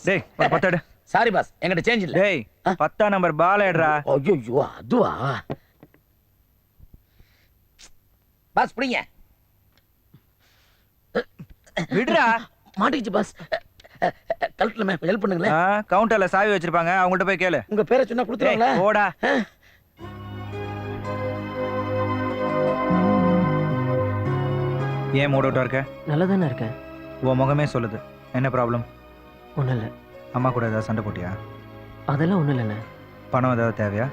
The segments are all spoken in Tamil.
டேய் ஒரு 10 எடு. சாரி பாஸ், என்கிட்ட சேஞ்ச் இல்ல. டேய் 10ஆம் நம்பர் பால் எடுடா. ஐயோ அதுவா பாஸ், பிடிங்க. விடுடா. மாட்டிக்கிச்சு பாஸ். கழட்டலாமே, ஹெல்ப் பண்ணுங்களேன். கவுண்டர்ல சாவி வச்சிருப்பாங்க, அவங்கள்ட்ட போய் கேளு. உங்க பேரை சொன்னா கொடுத்துருவாங்களா? போடா. ஏன் மூட் அவுட்டா இருக்க? நல்லா தானே இருக்கேன். உன் முகமே சொல்லுது. என்ன ப்ராப்ளம்? ஒன்றும் இல்லை. அம்மா கூட ஏதாவது சண்டை போட்டியா? அதெல்லாம் ஒன்றும் இல்லைண்ணே. பணம் ஏதாவது தேவையா?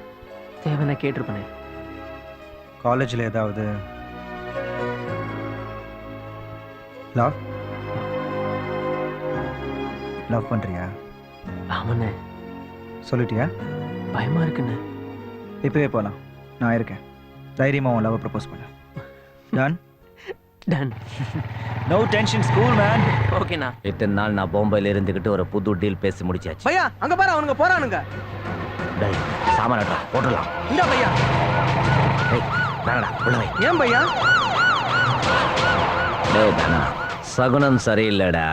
தேவைன்னா கேட்டிருப்பேனே. காலேஜில் ஏதாவது லவ் பண்ணுறியா? ஆமாண்ணே. சொல்லிட்டியா? பயமாக இருக்குண்ணே. இப்போவே போகலாம், நான் இருக்கேன். தைரியமாக உன் லவ் ப்ரப்போஸ் பண்ண. Done done. No tension school man. ஓகேண்ணா. இத்தனை நாள் நான் பாம்பேல இருந்துகிட்டு ஒரு புது டீல் பேசி முடிச்சாச்சு. பையா அங்க பாரு, அவனுங்க போறானுங்க. டேய் சாமானடா போடலாம். இந்த பையா. டேய் வேணடா உள்ள வை. ஏன் பையா? டேய் தானா, சகுனம் சரியில்லைடா.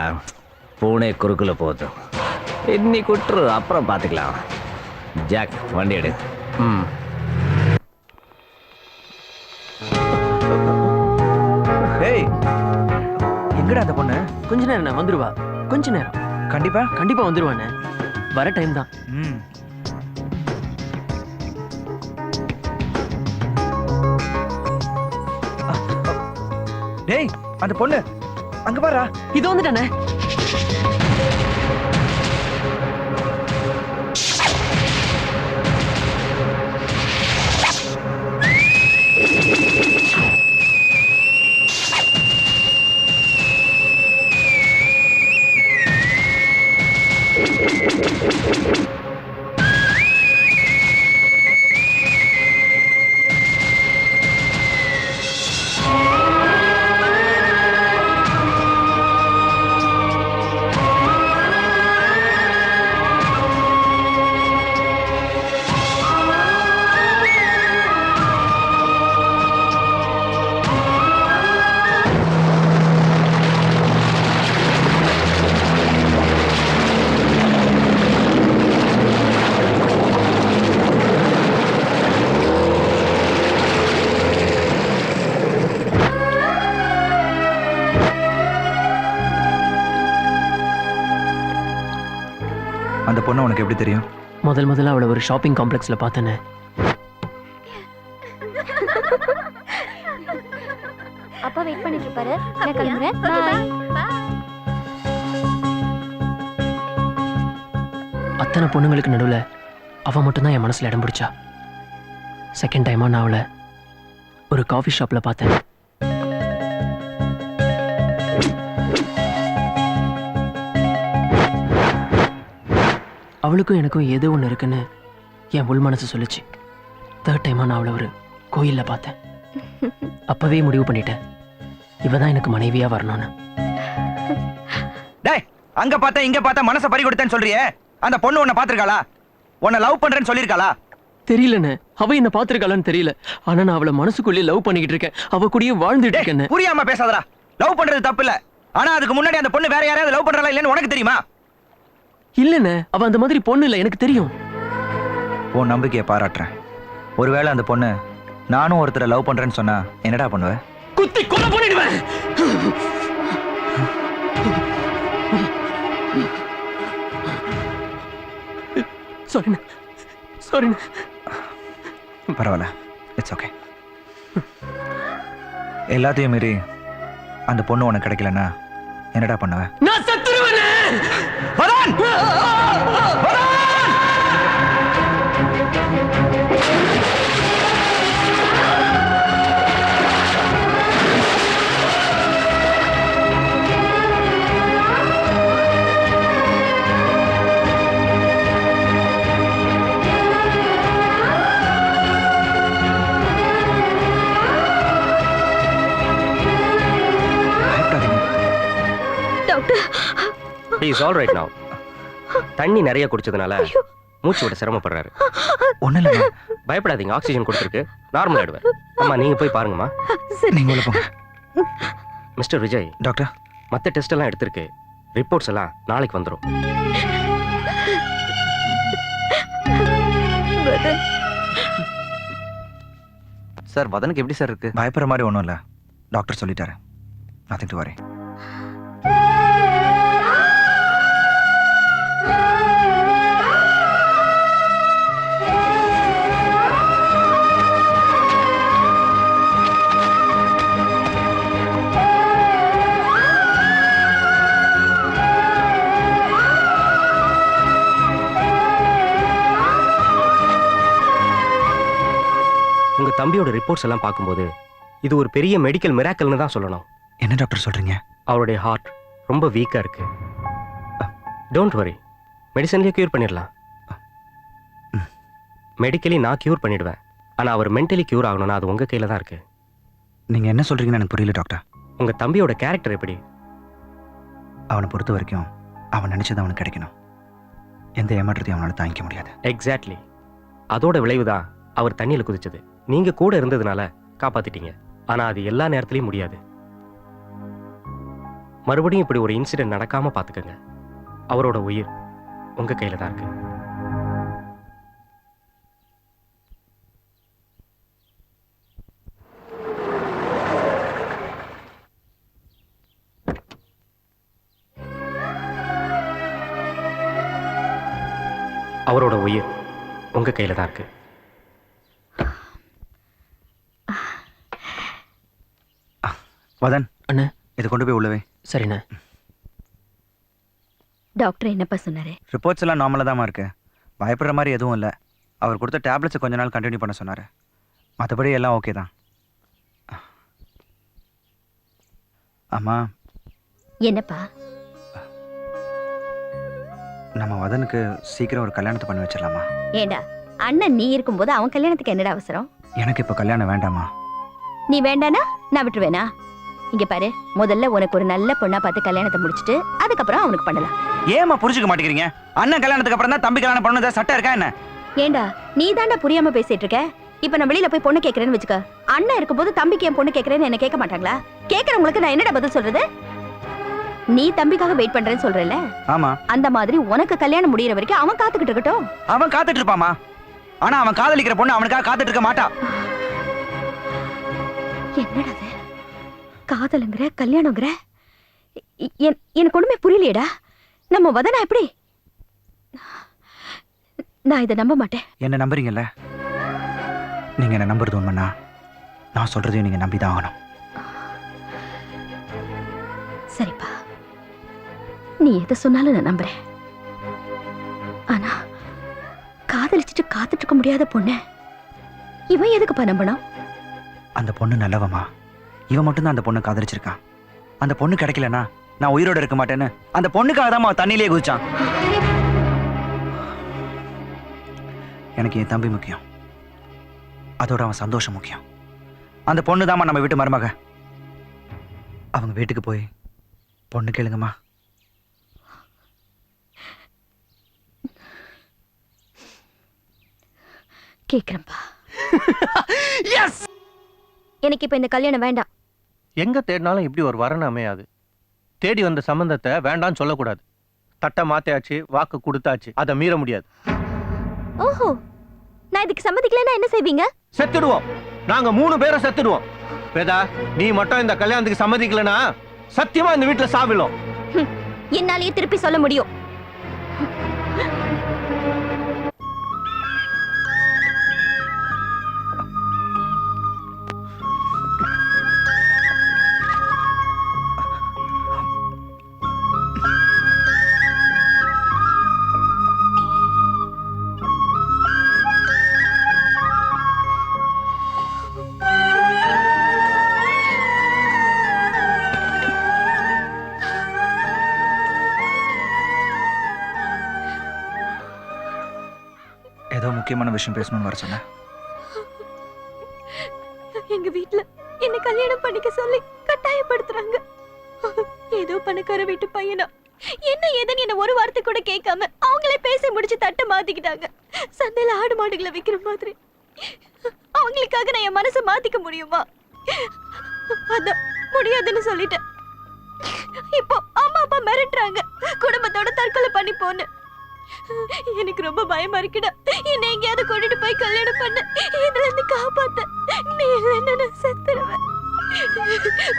பூனை குறுக்குல போதும். இன்னைக்கு விட்டுரு, அப்புறம் பார்த்துக்கலாம். ஜாக் வண்டி எடு. ஏய் எங்கடா அந்த பொண்ணு? கொஞ்ச நேரம் வந்துருவா. கொஞ்ச நேரம். கண்டிப்பா வந்துருவானே. வர டைம் தான். டேய் அந்த பொண்ணு அங்க பாரா. இது வந்துட்டானே. அந்த பொண்ணு உனக்கு எப்படி தெரியும்? முதல்ல அவளை ஒரு ஷாப்பிங் காம்ப்ளெக்ஸ்ல பார்த்தேனே. அப்பா வெயிட் பண்ணிட்டு இருப்பாரு. நான் கிளம்புறேன். பை. அத்தனை பொண்ணுங்களுக்கு நடுவில் அவ மட்டும்தான் என் மனசுல இடம் பிடிச்சா. செகண்ட் டைமா நான் அவளை ஒரு காஃபி ஷாப்ல பார்த்தேன். அவளுக்கும் எனக்கும் ஏதோ ஒன்று இருக்குன்னு என் உள் மனசு சொல்லிச்சு. தேர்ட் டைமா நான் அவளை ஒரு கோயில்ல பார்த்தேன். அப்பவே முடிவு பண்ணிட்டேன், இவதான் எனக்கு மனைவியா வரணும்னு. டேய் அங்க பார்த்தா இங்க பார்த்தா மனசை பறி கொடுத்தேன்னு சொல்றியே, அந்த பொண்ணு உன்னை பாத்திருக்காளா? உன்னை லவ் பண்றேன்னு சொல்லிருக்காளா? தெரியலண்ணே, அவ என்ன பாத்திருக்காளான்னு தெரியல. ஆனா நான் அவளை மனசுக்குள்ளேயே லவ் பண்ணிக்கிட்டு இருக்கேன். அவ கூடயே வாழ்ந்துட்டு இருக்கேன். புரியாம பேசாதடா. லவ் பண்றது தப்பு இல்ல, ஆனா அதுக்கு முன்னாடி அந்த பொண்ணு வேற யாராவது லவ் பண்றாளா இல்லன்னு உனக்கு தெரியுமா? இல்லண்ணே, அவ அந்த மாதிரி பொண்ணு இல்ல, எனக்கு தெரியும். உன் நம்பிக்கையை பாராட்டுறேன். ஒருவேளை அந்த பொண்ணு நானும் ஒருத்தரை லவ் பண்றேன்னு சொன்னா என்னடா பண்ணுவ? குத்தி கொலை பண்ணிடுவேன். சாரிண்ணே. பரவாயில்ல, இட்ஸ் ஓகே. எல்லாத்தையும் மீறி அந்த பொண்ணு உனக்கு கிடைக்கலன்னா என்னடா பண்ணுவ? நான் செத்துருவேனே. வரான்! வரான்! He is all right now. தண்ணி நிறைய குடிச்சதுனால மூச்சு விட சிரமப்படுறாரு. ஒண்ணு இல்ல, பயப்படாதீங்க, ஆக்சிஜன் கொடுத்துருக்கு, நார்மல் ஆயிடுவார். அம்மா நீங்க போய் பாருங்கம்மா. நீங்க உள்ள போங்க. மிஸ்டர் விஜய், டாக்டர் மற்ற டெஸ்ட் எல்லாம் எடுத்திருக்கு, ரிப்போர்ட்ஸ் எல்லாம் நாளைக்கு வந்துடும். சார் வதனுக்கு எப்படி சார் இருக்கு? பயப்படுற மாதிரி ஒன்றும் இல்லை, டாக்டர் சொல்லிட்டாரு. Nothing to worry. உங்க தம்பியோட ரிப்போர்ட்ஸ் எல்லாம் பார்க்கும்போது இது ஒரு பெரிய மெடிக்கல் மிராக்கல்னு தான் சொல்லணும். என்ன டாக்டர் சொல்றீங்க? அவருடைய ஹார்ட் ரொம்ப வீக்கா இருக்கு. டோன்ட் வரி, மெடிசன்லயே கியூர் பண்ணிடலாம். மெடிக்கலி நான் கியூர் பண்ணிடுவேன், ஆனா அவர் மென்டலி கியூர் ஆகணும்னா அது உங்க கையில தான் இருக்கு. நீங்க என்ன சொல்றீங்கன்னு எனக்கு புரியல டாக்டர். உங்க தம்பியோட கேரக்டர் எப்படி? அவனை பொறுத்த வரைக்கும் அவன் நினைச்சது அவனுக்கு கிடைக்கணும். எந்த ஏமாற்றத்தையும் அவனால தாங்கிக்க முடியாது. எக்ஸாக்ட்லி, அதோட விளைவுதான் அவர் தண்ணியில குதிச்சது. நீங்க கூட இருந்ததுனால காப்பாத்திட்டீங்க, ஆனா அது எல்லா நேரத்திலயும் முடியாது. மறுபடியும் இப்படி ஒரு இன்சிடென்ட் நடக்காம பாத்துக்கங்க. அவரோட உயிர் உங்க கையில தான் இருக்கு. அவரோட உயிர் உங்க கையில தான் இருக்கு. வதன், அண்ணே. இதை கொண்டு போய் உள்ளவே. சரிண்ணே. டாக்டர் என்னப்பா சொன்னாரு? ரிப்போர்ட்ஸ் எல்லாம் நார்மலாக தான் இருக்கு, பயப்படுற மாதிரி எதுவும் இல்லை. அவர் கொடுத்த டேப்லெட்ஸை கொஞ்ச நாள் கண்டினியூ பண்ண சொன்னார். மற்றபடி எல்லாம் ஓகே தான். அம்மா. என்னப்பா? நம்ம வதனுக்கு சீக்கிரம் ஒரு கல்யாணத்தை பண்ணி வச்சிடலாமா? ஏண்டா, அண்ணன் நீ இருக்கும்போது அவன் கல்யாணத்துக்கு என்னடா அவசரம்? எனக்கு இப்போ கல்யாணம் வேண்டாமா? நீ வேண்டானா நான் விட்டுருவேனா? இங்க பாரு, முதல்ல உனக்கு ஒரு நல்ல பொண்ணா பார்த்து கல்யாணத்தை முடிச்சிட்டு அதுக்கப்புறம் அவனுக்கு பண்ணலாம். ஏமா புரிஞ்சுக்க மாட்டேங்கிறீங்க? அண்ணன் கல்யாணத்துக்கு அப்புறம் தான் தம்பி கல்யாணம் பண்ணணும் சட்டம் இருக்கா என்ன? ஏண்டா, நீ தாண்டா புரியாம பேசிட்டு இருக்க. இப்ப நான் வெளியில போய் பொண்ணு கேட்கறேன்னு வச்சுக்க, அண்ணன் இருக்கும்போது தம்பிக்கு என் பொண்ணு கேட்கறேன்னு என்ன கேட்க மாட்டாங்களா? கேட்கறவங்களுக்கு நான் என்னடா பதில் சொல்றது? நீ தம்பிக்காக வெயிட் பண்றேன்னு சொல்றல, ஆமா. அந்த மாதிரி உனக்கு கல்யாணம் முடியற வரைக்கும் அவன் காத்துக்கிட்டு இருக்கட்டும். அவன் காத்துட்டு இருப்பாமா? ஆனா அவன் காதலிக்கிற பொண்ணு அவனுக்காக காத்துட்டு இருக்க மாட்டா. என்னடா இது? காதலுங்கிற கல்யாணங்கிற எனக்கு ஒண்ணுமே புரியலையேடா. நம்ம வதனா எப்படி? நான் இதை நம்ப மாட்டேன். என்ன நம்புறீங்கல்ல? நீங்க என்ன நம்புறது உண்மைன்னா நான் சொல்றதையும் நீங்க நம்பிதான் ஆகணும். சரிப்பா, நீ எதை சொன்னாலும் நான் நம்புறேன். ஆனா காதலிச்சுட்டு காத்துட்டு இருக்க முடியாத பொண்ணு இவன் எதுக்குப்பா நம்பணும்? அந்த பொண்ணு நல்லவமா? இவன் மட்டும்தான் அந்த பொண்ணை காதலிச்சிருக்கான். அந்த பொண்ணு கிடைக்கலனா நான் உயிரோட இருக்க மாட்டேன்னு அந்த பொண்ணுக்காக தான் அவன் தண்ணியிலே குதிச்சான். எனக்கு என் தம்பி முக்கியம், அதோட அவன் சந்தோஷம் முக்கியம். அந்த பொண்ணு தாம்மா நம்ம வீட்டு மருமக. அவங்க வீட்டுக்கு போய் பொண்ணு கேளுங்கம்மா. கேக்குறேன்ப்பா. எனக்கு இப்ப இந்த கல்யாணம் வேண்டாம். எங்க தேடினாலும் இப்படி ஒரு வரன் அமையாது. தேடி வந்த சம்பந்தத்தை வேண்டான்னு சொல்லக்கூடாது. தட்டை மாத்தியாச்சு, வாக்கு கொடுத்தாச்சு, அதை மீற முடியாது. ஓஹோ, நான் இதுக்கு சம்மதிக்கலன்னா என்ன செய்வீங்க? செத்துடுவோம். நாங்க 3 பேரும் செத்துடுவோம். வேதா, நீ மட்டும் இந்த கல்யாணத்துக்கு சம்மதிக்கலனா சத்தியமா இந்த வீட்டுல சாவிலும். என்னாலேயே திருப்பி சொல்ல முடியும். ஏதோ முக்கியமான விஷயம் பேசணும்னு வர சொன்னேன். எங்க வீட்ல என்ன கல்யாணம் பண்ணிக்க சொல்லி கட்டாயப்படுத்துறாங்க. ஏதோ பணக்கார வீட்டு பையனா என்ன ஏதன்னு என்ன ஒரு வார்த்தை கூட கேட்காம அவங்களே பேசி முடிச்சு தட்டை மாத்திக்கிட்டாங்க. சந்தையில ஆடு மாடுகளை விக்கிற மாதிரி. அவங்களுக்காக நான் என் மனசை மாத்திக்க முடியுமா? அதான் முடியாதுன்னு சொல்லிட்டேன். இப்போ அம்மா அப்பா மிரட்டுறாங்க குடும்பத்தோட தற்கொலை பண்ணி போன்னு. எனக்கு ரொம்ப பயமா இருக்குடா. என்ன எங்கேயாவது கூட்டிட்டு போய் கல்யாணம் பண்ண, இதுல இருந்து காப்பாத்த நீ இல்ல.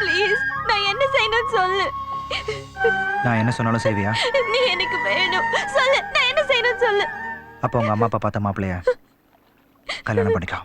ப்ளீஸ் நான் என்ன செய்யணும்னு சொல்லு. நான் என்ன சொன்னாலும் செய்வியா? நீ எனக்கு வேணும் சொல்லு. நான் என்ன செய்யணும்னு சொல்லு. அப்போ உங்க அம்மா அப்பா பார்த்த மாப்பிள்ளைய கல்யாணம் பண்ணிக்கோ.